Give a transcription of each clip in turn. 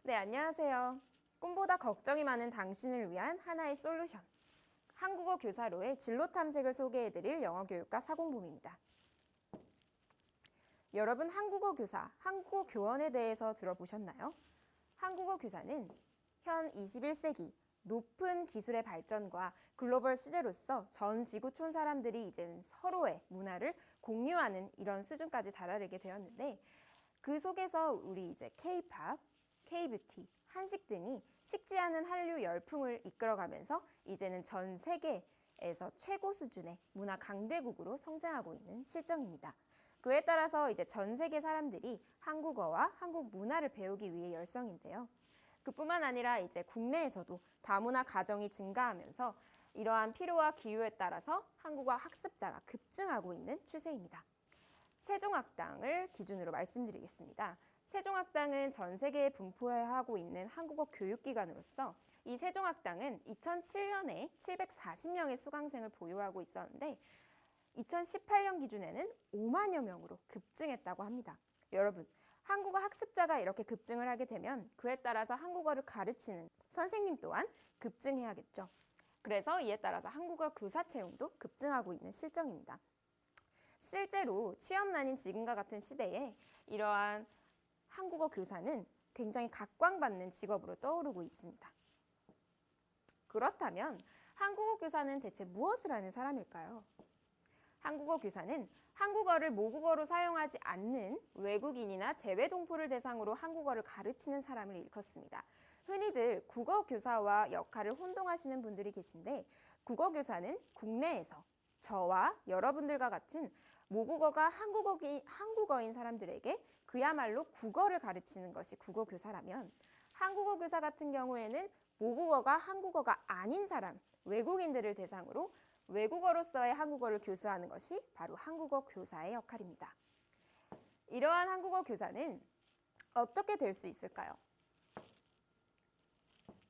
네, 안녕하세요. 꿈보다 걱정이 많은 당신을 위한 하나의 솔루션. 한국어 교사로의 진로 탐색을 소개해드릴 영어교육과 사공범입니다. 여러분, 한국어 교사, 한국어 교원에 대해서 들어보셨나요? 한국어 교사는 현 21세기 높은 기술의 발전과 글로벌 시대로서 전 지구촌 사람들이 이젠 서로의 문화를 공유하는 이런 수준까지 다다르게 되었는데, 그 속에서 우리 이제 K-팝, K-뷰티, 한식 등이 식지 않은 한류 열풍을 이끌어가면서 이제는 전 세계에서 최고 수준의 문화 강대국으로 성장하고 있는 실정입니다. 그에 따라서 이제 전 세계 사람들이 한국어와 한국 문화를 배우기 위해 열성인데요. 그뿐만 아니라 이제 국내에서도 다문화 가정이 증가하면서 이러한 필요와 기후에 따라서 한국어 학습자가 급증하고 있는 추세입니다. 세종학당을 기준으로 말씀드리겠습니다. 세종학당은 전 세계에 분포하고 있는 한국어 교육기관으로서 이 세종학당은 2007년에 740명의 수강생을 보유하고 있었는데 2018년 기준에는 5만여 명으로 급증했다고 합니다. 여러분, 한국어 학습자가 이렇게 급증을 하게 되면 그에 따라서 한국어를 가르치는 선생님 또한 급증해야겠죠. 그래서 이에 따라서 한국어 교사 채용도 급증하고 있는 실정입니다. 실제로 취업난인 지금과 같은 시대에 이러한 한국어 교사는 굉장히 각광받는 직업으로 떠오르고 있습니다. 그렇다면 한국어 교사는 대체 무엇을 하는 사람일까요? 한국어 교사는 한국어를 모국어로 사용하지 않는 외국인이나 재외동포를 대상으로 한국어를 가르치는 사람을 일컫습니다. 흔히들 국어교사와 역할을 혼동하시는 분들이 계신데 국어교사는 국내에서 저와 여러분들과 같은 모국어가 한국어인 사람들에게 그야말로 국어를 가르치는 것이 국어교사라면 한국어 교사 같은 경우에는 모국어가 한국어가 아닌 사람, 외국인들을 대상으로 외국어로서의 한국어를 교수하는 것이 바로 한국어 교사의 역할입니다. 이러한 한국어 교사는 어떻게 될 수 있을까요?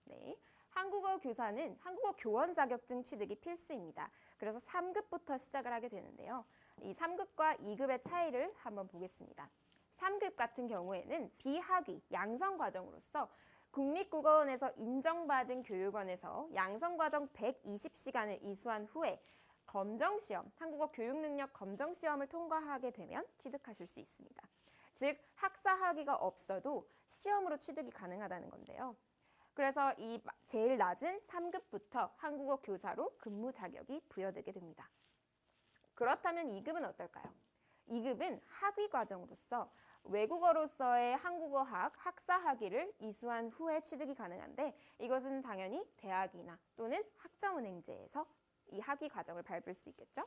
네, 한국어 교사는 한국어 교원 자격증 취득이 필수입니다. 그래서 3급부터 시작을 하게 되는데요. 이 3급과 2급의 차이를 한번 보겠습니다. 3급 같은 경우에는 비학위, 양성 과정으로서 국립국어원에서 인정받은 교육원에서 양성과정 120시간을 이수한 후에 검정시험, 한국어 교육능력 검정시험을 통과하게 되면 취득하실 수 있습니다. 즉, 학사 학위가 없어도 시험으로 취득이 가능하다는 건데요. 그래서 이 제일 낮은 3급부터 한국어 교사로 근무 자격이 부여되게 됩니다. 그렇다면 2급은 어떨까요? 2급은 학위 과정으로서 외국어로서의 한국어학 학사 학위를 이수한 후에 취득이 가능한데 이것은 당연히 대학이나 또는 학점은행제에서 이 학위 과정을 밟을 수 있겠죠.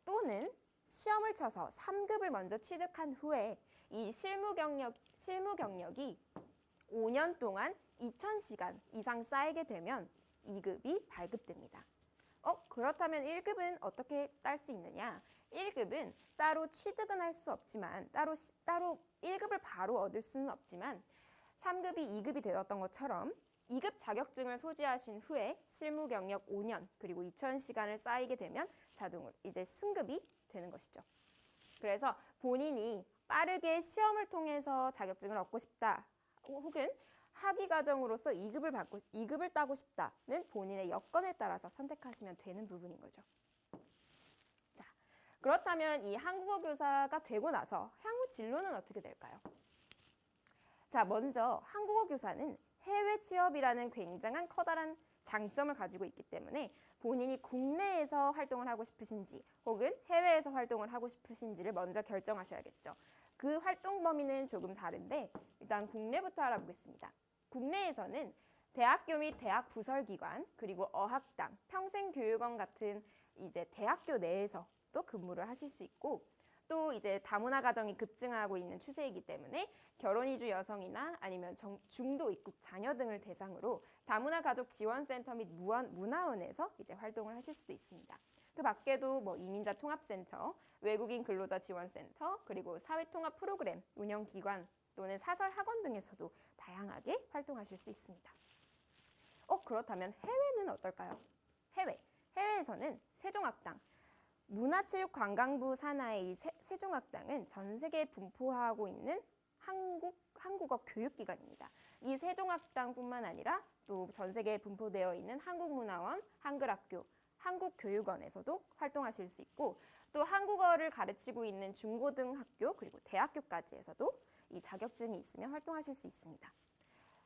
또는 시험을 쳐서 3급을 먼저 취득한 후에 이 실무 경력이 5년 동안 2,000시간 이상 쌓이게 되면 2급이 발급됩니다. 그렇다면 1급은 어떻게 딸 수 있느냐? 1급은 따로 취득은 할 수 없지만 따로 1급을 바로 얻을 수는 없지만 3급이 2급이 되었던 것처럼 2급 자격증을 소지하신 후에 실무 경력 5년 그리고 2,000시간을 쌓이게 되면 자동으로 이제 승급이 되는 것이죠. 그래서 본인이 빠르게 시험을 통해서 자격증을 얻고 싶다 혹은 학위 과정으로서 2급을 따고 싶다는 본인의 여건에 따라서 선택하시면 되는 부분인 거죠. 자, 그렇다면 이 한국어 교사가 되고 나서 향후 진로는 어떻게 될까요? 자, 먼저 한국어 교사는 해외 취업이라는 굉장한 커다란 장점을 가지고 있기 때문에 본인이 국내에서 활동을 하고 싶으신지 혹은 해외에서 활동을 하고 싶으신지를 먼저 결정하셔야겠죠. 그 활동 범위는 조금 다른데 일단 국내부터 알아보겠습니다. 국내에서는 대학교 및 대학 부설기관 그리고 어학당, 평생교육원 같은 이제 대학교 내에서 또 근무를 하실 수 있고 또 이제 다문화 가정이 급증하고 있는 추세이기 때문에 결혼 이주 여성이나 아니면 중도 입국 자녀 등을 대상으로 다문화 가족 지원센터 및 문화원에서 이제 활동을 하실 수도 있습니다. 그 밖에도 뭐 이민자 통합센터, 외국인 근로자 지원센터, 그리고 사회통합 프로그램 운영기관 또는 사설 학원 등에서도 다양하게 활동하실 수 있습니다. 그렇다면 해외는 어떨까요? 해외에서는 세종학당, 문화체육관광부 산하의 이 세종학당은 전 세계에 분포하고 있는 한국어 교육기관입니다. 이 세종학당뿐만 아니라 또 전 세계에 분포되어 있는 한국문화원, 한글학교, 한국교육원에서도 활동하실 수 있고 또 한국어를 가르치고 있는 중고등학교 그리고 대학교까지에서도 이 자격증이 있으면 활동하실 수 있습니다.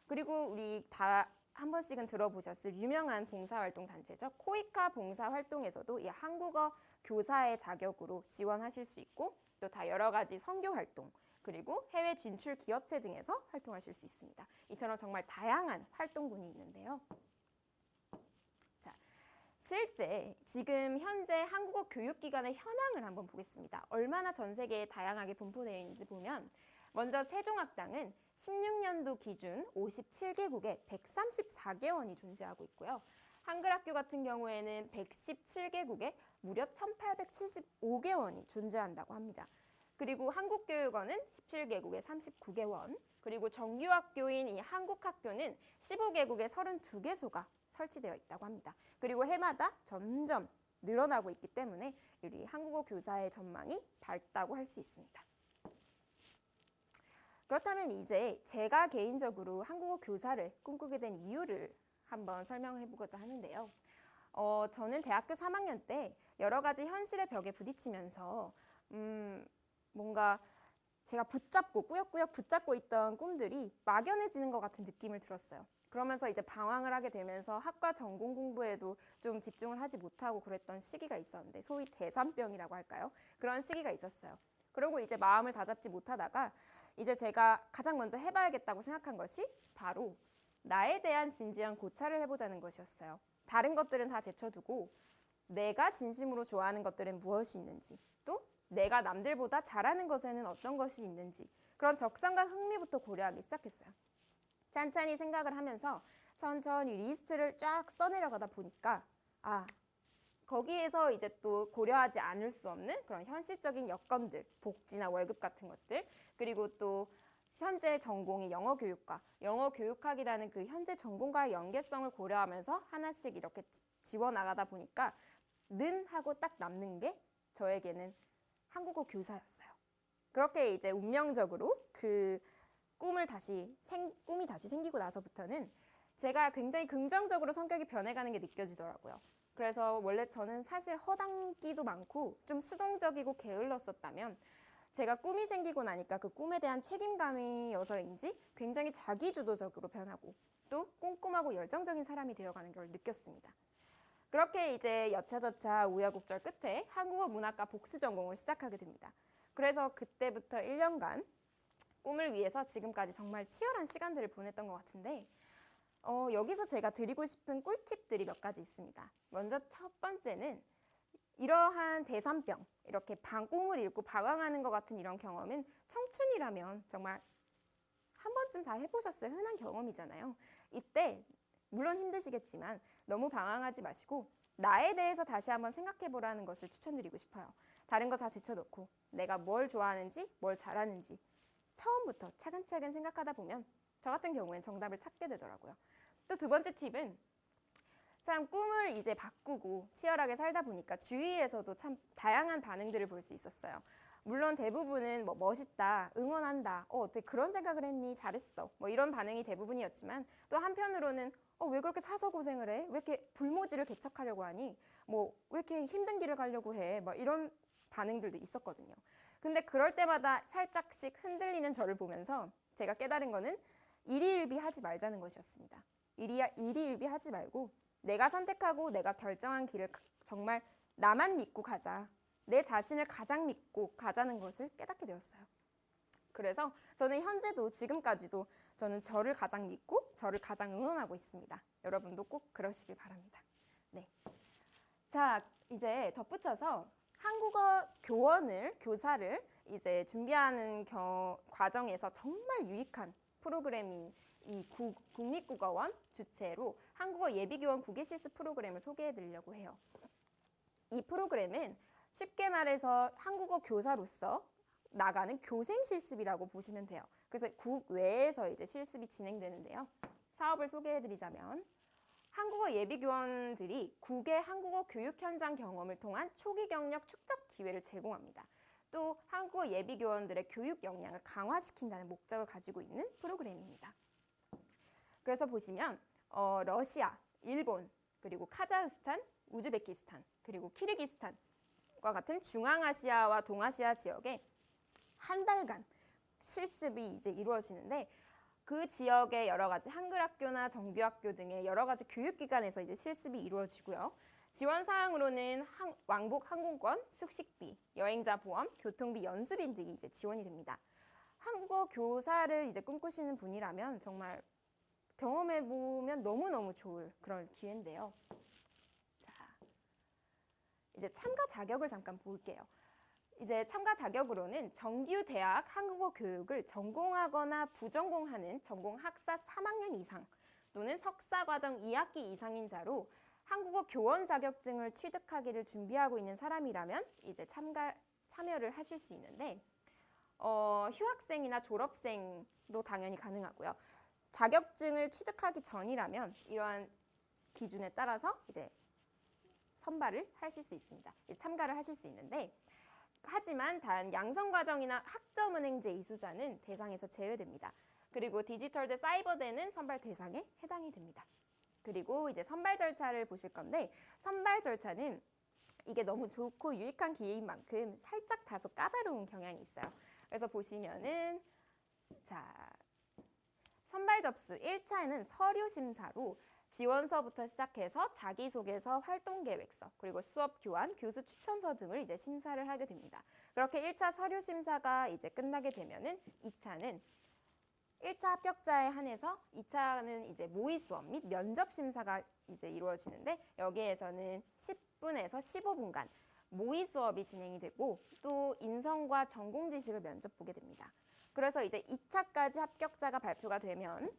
그리고 우리 다 한 번씩은 들어보셨을 유명한 봉사활동 단체죠. 코이카 봉사활동에서도 이 한국어 교사의 자격으로 지원하실 수 있고 또 다 여러 가지 선교 활동 그리고 해외 진출 기업체 등에서 활동하실 수 있습니다. 이처럼 정말 다양한 활동군이 있는데요. 자, 실제 지금 현재 한국어 교육기관의 현황을 한번 보겠습니다. 얼마나 전 세계에 다양하게 분포되어 있는지 보면 먼저 세종학당은 16년도 기준 57개국에 134개원이 존재하고 있고요. 한글학교 같은 경우에는 117개국에 무려 1875개원이 존재한다고 합니다. 그리고 한국교육원은 17개국에 39개원, 그리고 정규학교인 이 한국학교는 15개국에 32개소가 설치되어 있다고 합니다. 그리고 해마다 점점 늘어나고 있기 때문에 우리 한국어 교사의 전망이 밝다고 할 수 있습니다. 그렇다면 이제 제가 개인적으로 한국어 교사를 꿈꾸게 된 이유를 한번 설명해 보고자 하는데요. 저는 대학교 3학년 때 여러 가지 현실의 벽에 부딪히면서 뭔가 제가 꾸역꾸역 붙잡고 있던 꿈들이 막연해지는 것 같은 느낌을 들었어요. 그러면서 이제 방황을 하게 되면서 학과 전공 공부에도 좀 집중을 하지 못하고 그랬던 시기가 있었는데 소위 대산병이라고 할까요? 그런 시기가 있었어요. 그리고 이제 마음을 다잡지 못하다가 이제 제가 가장 먼저 해봐야겠다고 생각한 것이 바로 나에 대한 진지한 고찰을 해보자는 것이었어요. 다른 것들은 다 제쳐두고 내가 진심으로 좋아하는 것들은 무엇이 있는지 또 내가 남들보다 잘하는 것에는 어떤 것이 있는지 그런 적성과 흥미부터 고려하기 시작했어요. 찬찬히 생각을 하면서 천천히 리스트를 쫙 써내려가다 보니까 거기에서 이제 또 고려하지 않을 수 없는 그런 현실적인 여건들, 복지나 월급 같은 것들, 그리고 또 현재 전공이 영어 교육학이라는 그 현재 전공과의 연계성을 고려하면서 하나씩 이렇게 지워나가다 보니까 는 하고 딱 남는 게 저에게는 한국어 교사였어요. 그렇게 이제 운명적으로 그 꿈이 다시 생기고 나서부터는 제가 굉장히 긍정적으로 성격이 변해가는 게 느껴지더라고요. 그래서 원래 저는 사실 허당기도 많고 좀 수동적이고 게을렀었다면 제가 꿈이 생기고 나니까 그 꿈에 대한 책임감이어서인지 굉장히 자기주도적으로 변하고 또 꼼꼼하고 열정적인 사람이 되어가는 걸 느꼈습니다. 그렇게 이제 여차저차 우여곡절 끝에 한국어 문학과 복수 전공을 시작하게 됩니다. 그래서 그때부터 1년간 꿈을 위해서 지금까지 정말 치열한 시간들을 보냈던 것 같은데 여기서 제가 드리고 싶은 꿀팁들이 몇 가지 있습니다. 먼저 첫 번째는 이러한 대산병, 이렇게 꿈을 잃고 방황하는 것 같은 이런 경험은 청춘이라면 정말 한 번쯤 다 해보셨어요. 흔한 경험이잖아요. 이때 물론 힘드시겠지만 너무 방황하지 마시고 나에 대해서 다시 한번 생각해보라는 것을 추천드리고 싶어요. 다른 거 다 제쳐놓고 내가 뭘 좋아하는지, 뭘 잘하는지 처음부터 차근차근 생각하다 보면 저 같은 경우엔 정답을 찾게 되더라고요. 또 두 번째 팁은 참 꿈을 이제 바꾸고 치열하게 살다 보니까 주위에서도 참 다양한 반응들을 볼 수 있었어요. 물론 대부분은 뭐 멋있다, 응원한다, 어떻게 그런 생각을 했니, 잘했어, 뭐 이런 반응이 대부분이었지만 또 한편으로는 왜 그렇게 사서 고생을 해? 왜 이렇게 불모지를 개척하려고 하니? 뭐 왜 이렇게 힘든 길을 가려고 해? 뭐 이런 반응들도 있었거든요. 근데 그럴 때마다 살짝씩 흔들리는 저를 보면서 제가 깨달은 거는 일희일비 하지 말자는 것이었습니다. 일희일비 하지 말고 내가 선택하고 내가 결정한 길을 정말 나만 믿고 가자. 내 자신을 가장 믿고 가자는 것을 깨닫게 되었어요. 그래서 저는 현재도 지금까지도 저는 저를 가장 믿고 저를 가장 응원하고 있습니다. 여러분도 꼭 그러시길 바랍니다. 네. 자, 이제 덧붙여서 한국어 교사를 이제 준비하는 과정에서 정말 유익한 프로그램인 이 국립국어원 주최로 한국어 예비교원 국외실습 프로그램을 소개해 드리려고 해요. 이 프로그램은 쉽게 말해서 한국어 교사로서 나가는 교생 실습이라고 보시면 돼요. 그래서 국외에서 이제 실습이 진행되는데요. 사업을 소개해 드리자면 한국어 예비교원들이 국외 한국어 교육 현장 경험을 통한 초기 경력 축적 기회를 제공합니다. 또 한국어 예비교원들의 교육 역량을 강화시킨다는 목적을 가지고 있는 프로그램입니다. 그래서 보시면 러시아, 일본, 그리고 카자흐스탄, 우즈베키스탄, 그리고 키르기스탄과 같은 중앙아시아와 동아시아 지역에 한 달간 실습이 이제 이루어지는데 그 지역의 여러 가지 한글 학교나 정규학교 등의 여러 가지 교육기관에서 이제 실습이 이루어지고요. 지원 사항으로는 왕복 항공권, 숙식비, 여행자 보험, 교통비, 연수비 등이 이제 지원이 됩니다. 한국어 교사를 이제 꿈꾸시는 분이라면 정말 경험해 보면 너무너무 좋을 그런 기회인데요. 자, 이제 참가 자격을 잠깐 볼게요. 이제 참가 자격으로는 정규 대학 한국어 교육을 전공하거나 부전공하는 전공 학사 3학년 이상 또는 석사 과정 2학기 이상인 자로 한국어 교원 자격증을 취득하기를 준비하고 있는 사람이라면 이제 참여를 하실 수 있는데 휴학생이나 졸업생도 당연히 가능하고요. 자격증을 취득하기 전이라면 이러한 기준에 따라서 이제 선발을 하실 수 있습니다. 참가를 하실 수 있는데 하지만 단 양성과정이나 학점은행제 이수자는 대상에서 제외됩니다. 그리고 디지털대 사이버대는 선발 대상에 해당이 됩니다. 그리고 이제 선발 절차를 보실 건데 선발 절차는 이게 너무 좋고 유익한 기회인 만큼 살짝 다소 까다로운 경향이 있어요. 그래서 보시면은 자 선발 접수 1차에는 서류 심사로 지원서부터 시작해서 자기소개서, 활동계획서, 그리고 수업 교환, 교수 추천서 등을 이제 심사를 하게 됩니다. 그렇게 1차 서류 심사가 이제 끝나게 되면은 2차는 1차 합격자에 한해서 2차는 이제 모의 수업 및 면접 심사가 이제 이루어지는데 여기에서는 10분에서 15분간 모의 수업이 진행이 되고 또 인성과 전공 지식을 면접 보게 됩니다. 그래서 이제 2차까지 합격자가 발표가 되면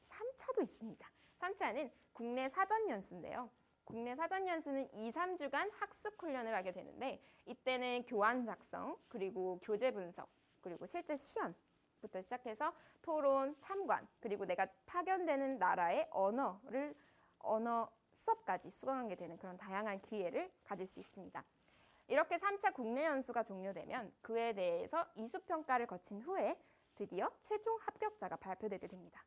3차도 있습니다. 3차는 국내 사전 연수인데요. 국내 사전 연수는 2, 3주간 학습 훈련을 하게 되는데 이때는 교환 작성, 그리고 교재 분석, 그리고 실제 시연부터 시작해서 토론, 참관, 그리고 내가 파견되는 나라의 언어 수업까지 수강하게 되는 그런 다양한 기회를 가질 수 있습니다. 이렇게 3차 국내 연수가 종료되면 그에 대해서 이수평가를 거친 후에 드디어 최종 합격자가 발표되게 됩니다.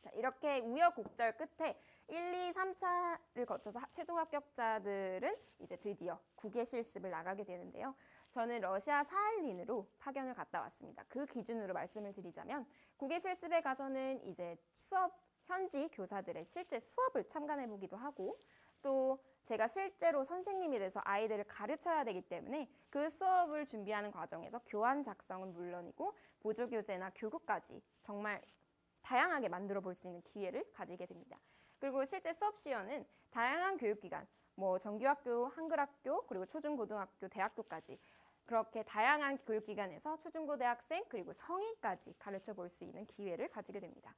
자, 이렇게 우여곡절 끝에 1, 2, 3차를 거쳐서 최종 합격자들은 이제 드디어 국외 실습을 나가게 되는데요. 저는 러시아 사할린으로 파견을 갔다 왔습니다. 그 기준으로 말씀을 드리자면 국외 실습에 가서는 이제 현지 교사들의 실제 수업을 참관해 보기도 하고 또 제가 실제로 선생님이 돼서 아이들을 가르쳐야 되기 때문에 그 수업을 준비하는 과정에서 교환 작성은 물론이고 보조교재나 교구까지 정말 다양하게 만들어 볼 수 있는 기회를 가지게 됩니다. 그리고 실제 수업 시연은 다양한 교육기관, 정규학교, 한글학교, 그리고 초중고등학교, 대학교까지 그렇게 다양한 교육기관에서 초중고 대학생 그리고 성인까지 가르쳐 볼 수 있는 기회를 가지게 됩니다.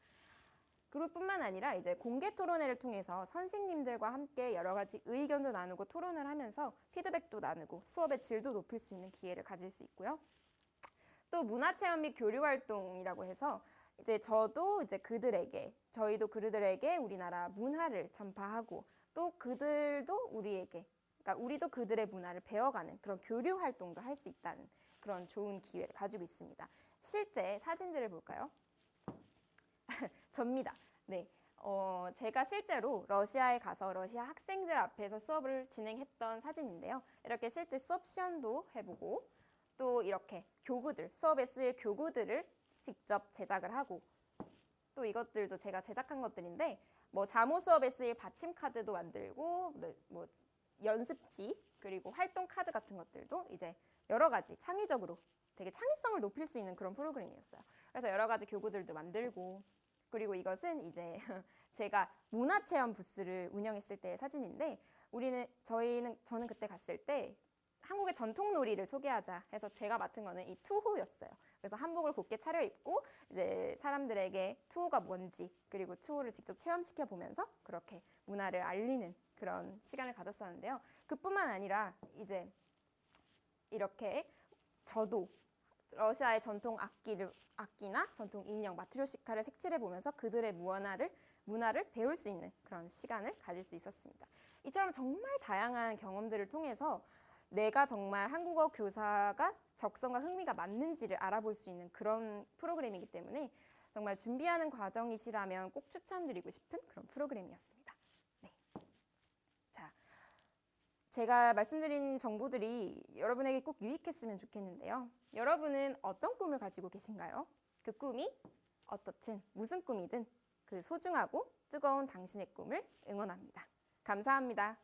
그럴 뿐만 아니라 이제 공개 토론회를 통해서 선생님들과 함께 여러 가지 의견도 나누고 토론을 하면서 피드백도 나누고 수업의 질도 높일 수 있는 기회를 가질 수 있고요. 또 문화체험 및 교류활동이라고 해서 이제 저희도 그들에게 우리나라 문화를 전파하고 또 그들도 우리도 그들의 문화를 배워가는 그런 교류 활동도 할 수 있다는 그런 좋은 기회를 가지고 있습니다. 실제 사진들을 볼까요? 접니다. 네, 제가 실제로 러시아에 가서 러시아 학생들 앞에서 수업을 진행했던 사진인데요. 이렇게 실제 수업 시연도 해보고 또 이렇게 수업에 쓰일 교구들을 직접 제작을 하고 또 이것들도 제가 제작한 것들인데 자모 수업에 쓰일 받침 카드도 만들고 연습지 그리고 활동 카드 같은 것들도 이제 여러 가지 창의적으로 되게 창의성을 높일 수 있는 그런 프로그램이었어요. 그래서 여러 가지 교구들도 만들고 그리고 이것은 이제 제가 문화체험 부스를 운영했을 때의 사진인데 저는 그때 갔을 때 한국의 전통 놀이를 소개하자 해서 제가 맡은 거는 이 투호였어요. 그래서 한복을 곱게 차려입고 이제 사람들에게 투호가 뭔지 그리고 투호를 직접 체험시켜 보면서 그렇게 문화를 알리는 그런 시간을 가졌었는데요. 그뿐만 아니라 이제 이렇게 저도 러시아의 전통 악기나 전통 인형 마트료시카를 색칠해 보면서 그들의 문화를 배울 수 있는 그런 시간을 가질 수 있었습니다. 이처럼 정말 다양한 경험들을 통해서 내가 정말 한국어 교사가 적성과 흥미가 맞는지를 알아볼 수 있는 그런 프로그램이기 때문에 정말 준비하는 과정이시라면 꼭 추천드리고 싶은 그런 프로그램이었습니다. 네. 자, 제가 말씀드린 정보들이 여러분에게 꼭 유익했으면 좋겠는데요. 여러분은 어떤 꿈을 가지고 계신가요? 그 꿈이 어떻든 무슨 꿈이든 그 소중하고 뜨거운 당신의 꿈을 응원합니다. 감사합니다.